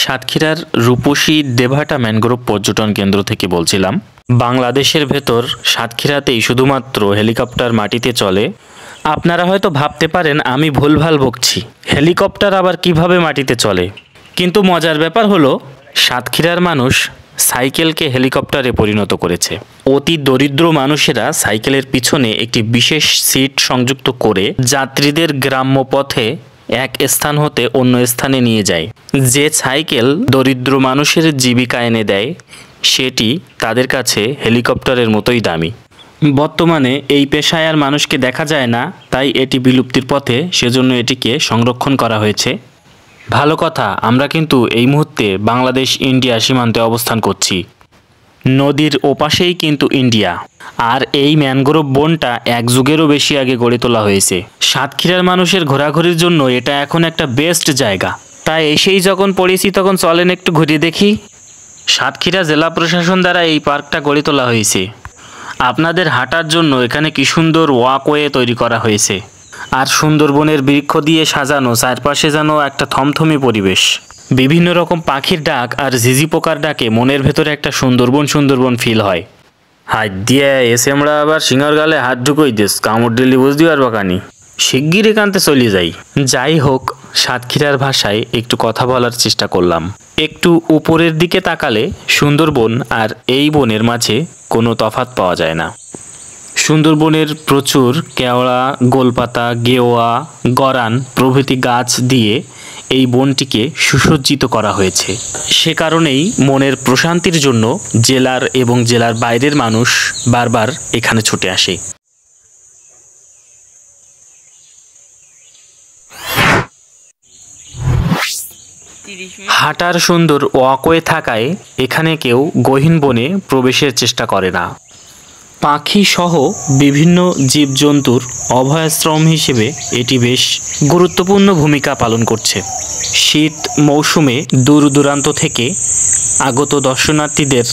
সাতক্ষীরার রূপসী দেভাটা ম্যানগ্রোভ পর্যটন কেন্দ্র থেকে বলছিলাম। বাংলাদেশের ভেতর সাতক্ষীরাতেই শুধুমাত্র হেলিকপ্টার মাটিতে চলে। আপনারা হয়তো ভাবতে পারেন আমি ভুলভাল বকছি, হেলিকপ্টার আবার কিভাবে মাটিতে চলে। কিন্তু মজার ব্যাপার হলো সাতক্ষীরার মানুষ সাইকেলকে হেলিকপ্টারে পরিণত করেছে। অতি দরিদ্র মানুষেরা সাইকেলের পিছনে একটি বিশেষ সিট সংযুক্ত করে যাত্রীদের গ্রাম্য পথে এক স্থান হতে অন্য স্থানে নিয়ে যায়। যে সাইকেল দরিদ্র মানুষের জীবিকা এনে দেয় সেটি তাদের কাছে হেলিকপ্টারের মতোই দামি। বর্তমানে এই পেশায় আর মানুষকে দেখা যায় না, তাই এটি বিলুপ্তির পথে, সেজন্য এটিকে সংরক্ষণ করা হয়েছে। ভালো কথা, আমরা কিন্তু এই মুহূর্তে বাংলাদেশ ইন্ডিয়া সীমান্তে অবস্থান করছি। নদীর ওপাশেই কিন্তু ইন্ডিয়া। আর এই ম্যানগ্রোভ বনটা এক যুগেরও বেশি আগে গড়ে তোলা হয়েছে। সাতক্ষীরার মানুষের ঘোরাঘুরির জন্য এটা এখন একটা বেস্ট জায়গা। তাই এসেই যখন পড়েছি তখন চলেন একটু ঘুরিয়ে দেখি। সাতক্ষীরা জেলা প্রশাসন দ্বারা এই পার্কটা গড়ে তোলা হয়েছে। আপনাদের হাঁটার জন্য এখানে কি সুন্দর ওয়াকওয়ে তৈরি করা হয়েছে। আর সুন্দরবনের বৃক্ষ দিয়ে সাজানো চারপাশে যেন একটা থমথমি পরিবেশ। বিভিন্ন রকম পাখির ডাক আর ঝিঝি পোকার ডাকে মনের ভেতরে একটা সুন্দরবন ফিল হয়। হাত দিয়ে এসে আমরা আবার সিঙ্গার গালে হাত ঢুকোই দেশ কামড় দিল্লি বুঝতে পারবো কানি, শিগগির এখানতে চলে যাই। যাই হোক, সাতক্ষীরার ভাষায় একটু কথা বলার চেষ্টা করলাম। একটু উপরের দিকে তাকালে সুন্দরবন আর এই বনের মাঝে কোনো তফাৎ পাওয়া যায় না। সুন্দরবনের প্রচুর কেওড়া, গোলপাতা, গেওয়া, গরান প্রভৃতি গাছ দিয়ে এই বনটিকে সুসজ্জিত করা হয়েছে। সে কারণেই মনের প্রশান্তির জন্য জেলার এবং জেলার বাইরের মানুষ বারবার এখানে ছুটে আসে। হাঁটার সুন্দর ওয়াকওয়ে থাকায় এখানে কেউ গহীন বনে প্রবেশের চেষ্টা করে না। পাখি সহ বিভিন্ন জীবজন্তুর অভয়াশ্রম হিসেবে এটি বেশ গুরুত্বপূর্ণ ভূমিকা পালন করছে। শীত মৌসুমে দূর দূরান্ত থেকে আগত দর্শনার্থীদের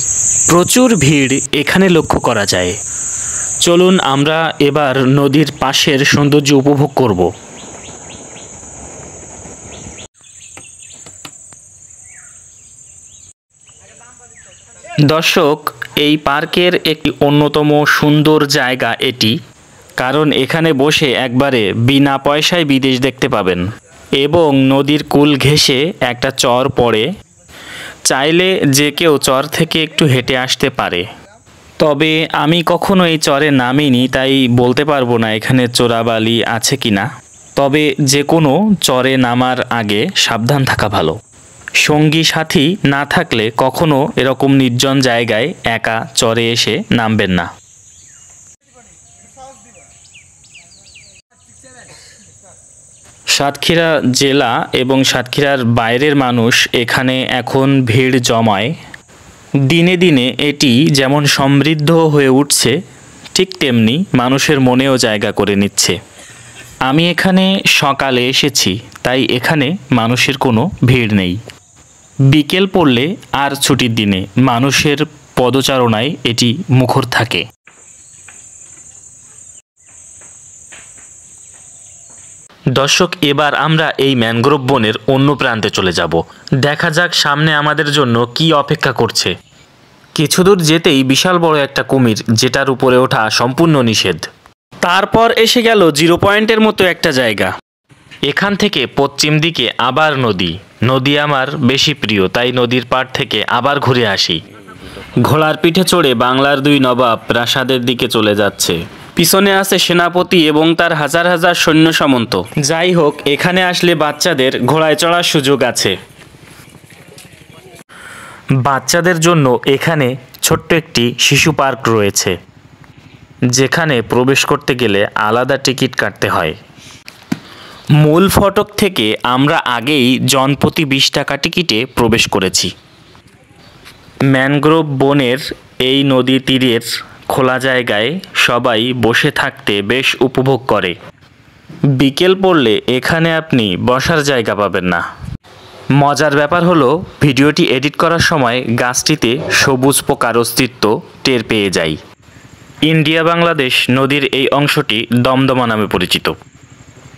প্রচুর ভিড় এখানে লক্ষ্য করা যায়। চলুন আমরা এবার নদীর পাশের সৌন্দর্য উপভোগ করব। দর্শক, এই পার্কের একটি অন্যতম সুন্দর জায়গা এটি, কারণ এখানে বসে একবারে বিনা পয়সায় বিদেশ দেখতে পাবেন এবং নদীর কূল ঘেঁষে একটা চর পড়ে। চাইলে যে কেউ চর থেকে একটু হেঁটে আসতে পারে। তবে আমি কখনো এই চরে নামিনি, তাই বলতে পারবো না এখানে চোরাবালি আছে কিনা। তবে যে কোনো চরে নামার আগে সাবধান থাকা ভালো। সঙ্গী সাথী না থাকলে কখনো এরকম নির্জন জায়গায় একা চরে এসে নামবেন না। সাতক্ষীরা জেলা এবং সাতক্ষীরার বাইরের মানুষ এখানে এখন ভিড় জমায়। দিনে দিনে এটি যেমন সমৃদ্ধ হয়ে উঠছে, ঠিক তেমনি মানুষের মনেও জায়গা করে নিচ্ছে। আমি এখানে সকালে এসেছি, তাই এখানে মানুষের কোনো ভিড় নেই। বিকেল পড়লে আর ছুটির দিনে মানুষের পদচারণায় এটি মুখর থাকে। দর্শক, এবার আমরা এই ম্যানগ্রোভ বনের অন্য প্রান্তে চলে যাব। দেখা যাক সামনে আমাদের জন্য কি অপেক্ষা করছে। কিছু দূর যেতেই বিশাল বড় একটা কুমির, যেটার উপরে ওঠা সম্পূর্ণ নিষেধ। তারপর এসে গেল জিরো পয়েন্টের মতো একটা জায়গা। এখান থেকে পশ্চিম দিকে আবার নদী আমার বেশি প্রিয়, তাই নদীর পাড় থেকে আবার ঘুরে আসি। ঘোড়ার পিঠে চড়ে বাংলার দুই নবাব প্রাসাদের দিকে চলে যাচ্ছে। পিছনে আছে সেনাপতি এবং তার হাজার হাজার সৈন্য সামন্ত। যাই হোক, এখানে আসলে বাচ্চাদের ঘোড়ায় চড়ার সুযোগ আছে। বাচ্চাদের জন্য এখানে ছোট্ট একটি শিশু পার্ক রয়েছে, যেখানে প্রবেশ করতে গেলে আলাদা টিকিট কাটতে হয়। মূল ফটক থেকে আমরা আগেই জনপ্রতি 20 টাকা টিকিটে প্রবেশ করেছি। ম্যানগ্রোভ বনের এই নদী তীরের খোলা জায়গায় সবাই বসে থাকতে বেশ উপভোগ করে। বিকেল পড়লে এখানে আপনি বসার জায়গা পাবেন না। মজার ব্যাপার হলো, ভিডিওটি এডিট করার সময় গাছটিতে সবুজ পোকার অস্তিত্ব টের পেয়ে যাই। ইন্ডিয়া বাংলাদেশ নদীর এই অংশটি দমদমা নামে পরিচিত।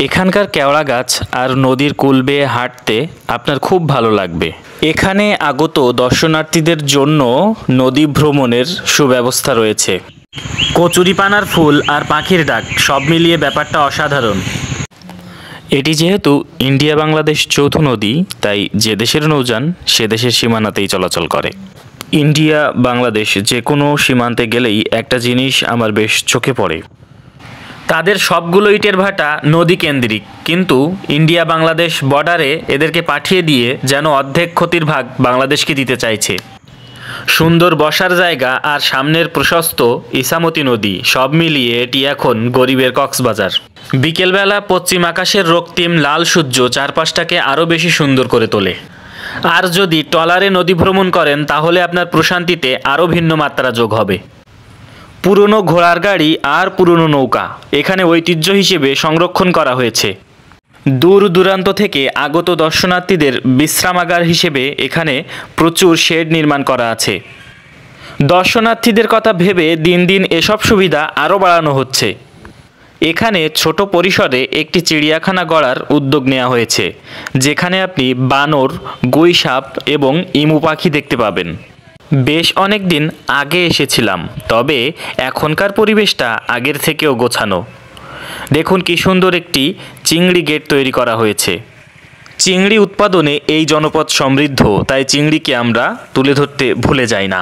এখানকার কেওড়া গাছ আর নদীর কূল বেয়ে হাঁটতে আপনার খুব ভালো লাগবে। এখানে আগত দর্শনার্থীদের জন্য নদী ভ্রমণের সুব্যবস্থা রয়েছে। কচুরিপানার ফুল আর পাখির ডাক সব মিলিয়ে ব্যাপারটা অসাধারণ। এটি যেহেতু ইন্ডিয়া বাংলাদেশ যৌথ নদী, তাই যে দেশের নৌযান সে দেশের সীমানাতেই চলাচল করে। ইন্ডিয়া বাংলাদেশ যে কোনো সীমান্তে গেলেই একটা জিনিস আমার বেশ চোখে পড়ে, তাদের সবগুলো ইটের ভাটা নদী কেন্দ্রিক, কিন্তু ইন্ডিয়া বাংলাদেশ বর্ডারে এদেরকে পাঠিয়ে দিয়ে যেন অর্ধেক ক্ষতির ভাগ বাংলাদেশকে দিতে চাইছে। সুন্দর বসার জায়গা আর সামনের প্রশস্ত ইসামতি নদী সব মিলিয়ে এটি এখন গরিবের কক্সবাজার। বিকেলবেলা পশ্চিম আকাশের রক্তিম লাল সূর্য চারপাশটাকে আরও বেশি সুন্দর করে তোলে। আর যদি ট্রলারে নদী ভ্রমণ করেন তাহলে আপনার প্রশান্তিতে আরও ভিন্ন মাত্রা যোগ হবে। পুরনো ঘোড়ার গাড়ি আর পুরনো নৌকা এখানে ঐতিহ্য হিসেবে সংরক্ষণ করা হয়েছে। দূর দূরান্ত থেকে আগত দর্শনার্থীদের বিশ্রামাগার হিসেবে এখানে প্রচুর শেড নির্মাণ করা আছে। দর্শনার্থীদের কথা ভেবে দিন দিন এসব সুবিধা আরও বাড়ানো হচ্ছে। এখানে ছোট পরিসরে একটি চিড়িয়াখানা গড়ার উদ্যোগ নেওয়া হয়েছে, যেখানে আপনি বানর, গুইসাপ এবং ইমু পাখি দেখতে পাবেন। বেশ অনেক দিন আগে এসেছিলাম, তবে এখনকার পরিবেশটা আগের থেকেও গোছানো। দেখুন কি সুন্দর একটি চিংড়ি গেট তৈরি করা হয়েছে। চিংড়ি উৎপাদনে এই জনপদ সমৃদ্ধ, তাই চিংড়িকে আমরা তুলে ধরতে ভুলে যাই না।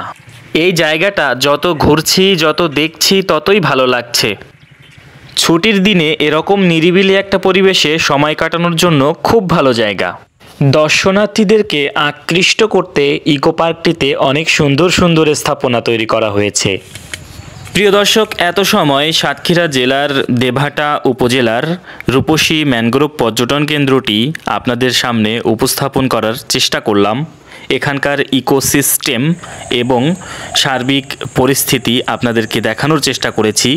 এই জায়গাটা যত ঘুরছি, যত দেখছি, ততই ভালো লাগছে। ছুটির দিনে এরকম নিরিবিলি একটা পরিবেশে সময় কাটানোর জন্য খুব ভালো জায়গা। দর্শনার্থীদেরকে আকৃষ্ট করতে ইকো পার্কটিতে অনেক সুন্দর সুন্দর স্থাপনা তৈরি করা হয়েছে। প্রিয় দর্শক, এত সময় সাতক্ষীরা জেলার দেবহাটা উপজেলার রূপসী ম্যানগ্রোভ পর্যটন কেন্দ্রটি আপনাদের সামনে উপস্থাপন করার চেষ্টা করলাম। এখানকার ইকোসিস্টেম এবং সার্বিক পরিস্থিতি আপনাদেরকে দেখানোর চেষ্টা করেছি।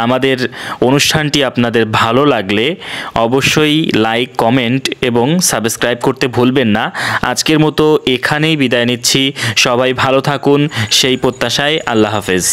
আমাদের অনুষ্ঠানটি আপনাদের ভালো লাগলে অবশ্যই লাইক, কমেন্ট এবং সাবস্ক্রাইব করতে ভুলবেন না। আজকের মতো এখানেই বিদায় নিচ্ছি। সবাই ভালো থাকুন সেই প্রত্যাশায়। আল্লাহ হাফেজ।